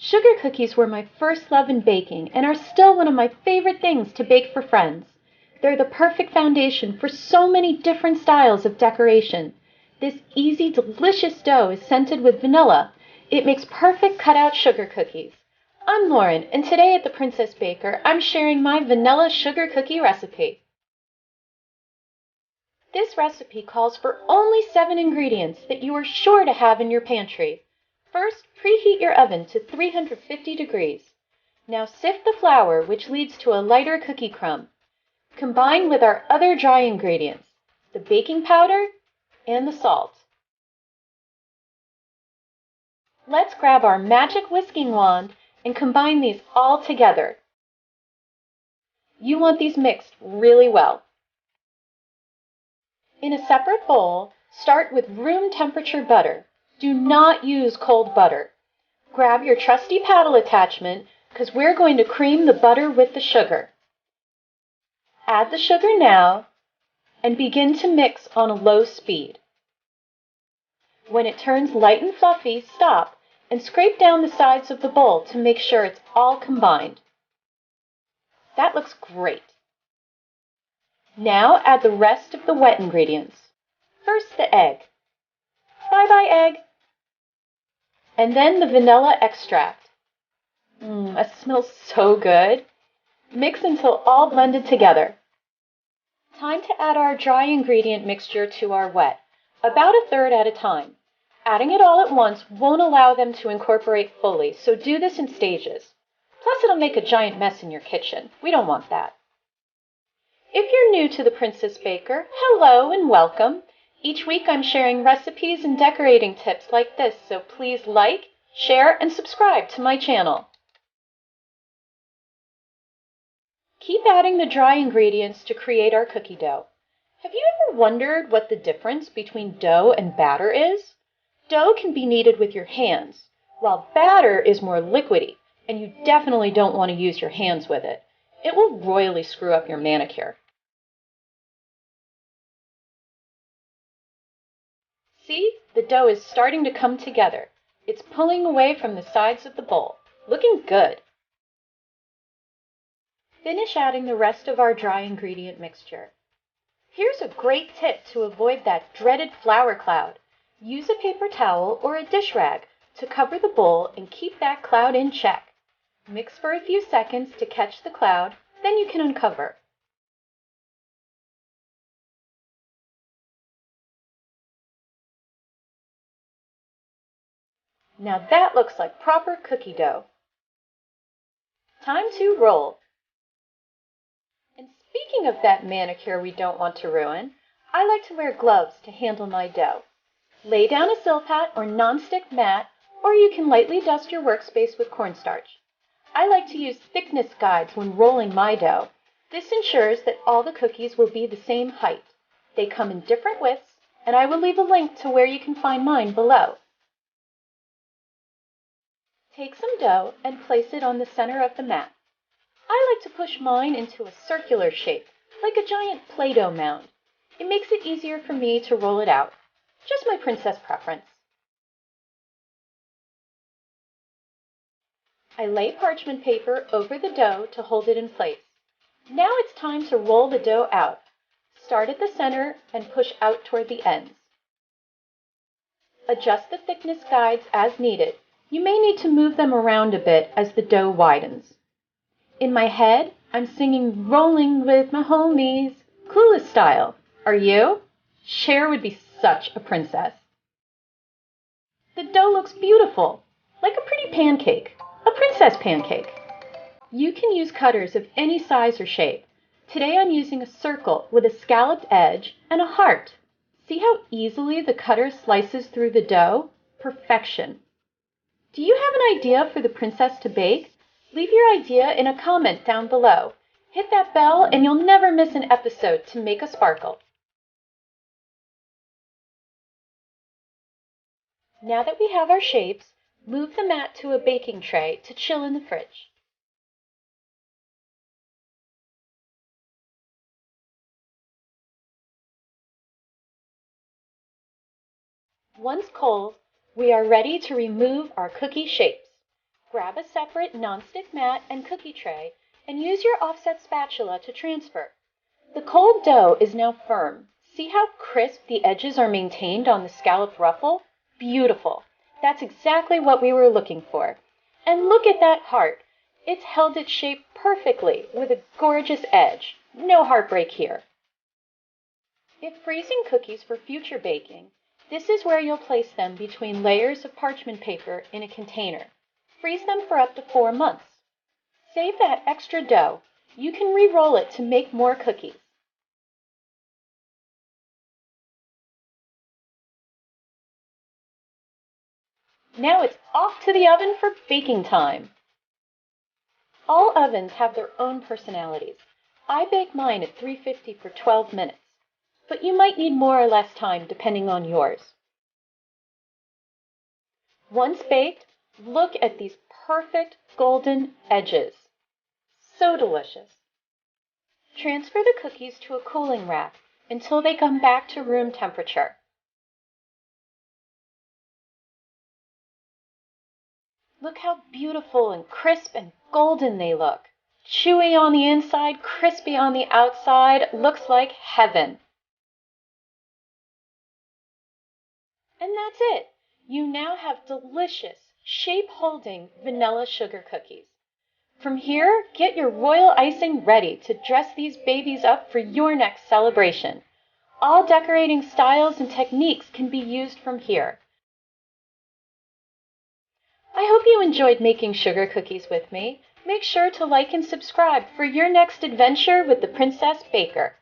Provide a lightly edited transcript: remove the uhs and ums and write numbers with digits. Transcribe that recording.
Sugar cookies were my first love in baking and are still one of my favorite things to bake for friends. They're the perfect foundation for so many different styles of decoration. This easy, delicious dough is scented with vanilla. It makes perfect cutout sugar cookies. I'm Lauren, and today at the Princess Baker, I'm sharing my vanilla sugar cookie recipe. This recipe calls for only 7 ingredients that you are sure to have in your pantry. First, preheat your oven to 350 degrees. Now sift the flour, which leads to a lighter cookie crumb. Combine with our other dry ingredients, the baking powder and the salt. Let's grab our magic whisking wand and combine these all together. You want these mixed really well. In a separate bowl, start with room temperature butter. Do not use cold butter. Grab your trusty paddle attachment because we're going to cream the butter with the sugar. Add the sugar now and begin to mix on a low speed. When it turns light and fluffy, stop and scrape down the sides of the bowl to make sure it's all combined. That looks great. Now add the rest of the wet ingredients. First the egg. Bye-bye egg. And then the vanilla extract. It smells so good. Mix until all blended together. Time to add our dry ingredient mixture to our wet, about a third at a time. Adding it all at once won't allow them to incorporate fully, so do this in stages. Plus it'll make a giant mess in your kitchen. We don't want that. If you're new to the Princess Baker, hello and welcome. Each week I'm sharing recipes and decorating tips like this, so please like, share, and subscribe to my channel. Keep adding the dry ingredients to create our cookie dough. Have you ever wondered what the difference between dough and batter is? Dough can be kneaded with your hands, while batter is more liquidy, and you definitely don't want to use your hands with it. It will royally screw up your manicure. See, the dough is starting to come together. It's pulling away from the sides of the bowl. Looking good. Finish adding the rest of our dry ingredient mixture. Here's a great tip to avoid that dreaded flour cloud. Use a paper towel or a dish rag to cover the bowl and keep that cloud in check. Mix for a few seconds to catch the cloud, then you can uncover. Now that looks like proper cookie dough. Time to roll. And speaking of that manicure we don't want to ruin, I like to wear gloves to handle my dough. Lay down a silpat or nonstick mat, or you can lightly dust your workspace with cornstarch. I like to use thickness guides when rolling my dough. This ensures that all the cookies will be the same height. They come in different widths, and I will leave a link to where you can find mine below. Take some dough and place it on the center of the mat. I like to push mine into a circular shape, like a giant Play-Doh mound. It makes it easier for me to roll it out. Just my princess preference. I lay parchment paper over the dough to hold it in place. Now it's time to roll the dough out. Start at the center and push out toward the ends. Adjust the thickness guides as needed. You may need to move them around a bit as the dough widens. In my head, I'm singing "Rolling with my homies," Clueless style. Are you? Cher would be such a princess. The dough looks beautiful, like a pretty pancake, a princess pancake. You can use cutters of any size or shape. Today I'm using a circle with a scalloped edge and a heart. See how easily the cutter slices through the dough? Perfection. Do you have an idea for the princess to bake? Leave your idea in a comment down below. Hit that bell and you'll never miss an episode to make a sparkle. Now that we have our shapes, move the mat to a baking tray to chill in the fridge. Once cold, we are ready to remove our cookie shapes. Grab a separate nonstick mat and cookie tray and use your offset spatula to transfer. The cold dough is now firm. See how crisp the edges are maintained on the scalloped ruffle? Beautiful. That's exactly what we were looking for. And look at that heart. It's held its shape perfectly with a gorgeous edge. No heartbreak here. If freezing cookies for future baking, this is where you'll place them between layers of parchment paper in a container. Freeze them for up to 4 months. Save that extra dough. You can re-roll it to make more cookies. Now it's off to the oven for baking time. All ovens have their own personalities. I bake mine at 350 for 12 minutes, but you might need more or less time depending on yours. Once baked, look at these perfect golden edges. So delicious. Transfer the cookies to a cooling rack until they come back to room temperature. Look how beautiful and crisp and golden they look. Chewy on the inside, crispy on the outside, looks like heaven. And that's it. You now have delicious, shape-holding vanilla sugar cookies. From here, get your royal icing ready to dress these babies up for your next celebration. All decorating styles and techniques can be used from here. I hope you enjoyed making sugar cookies with me. Make sure to like and subscribe for your next adventure with the Princess Baker.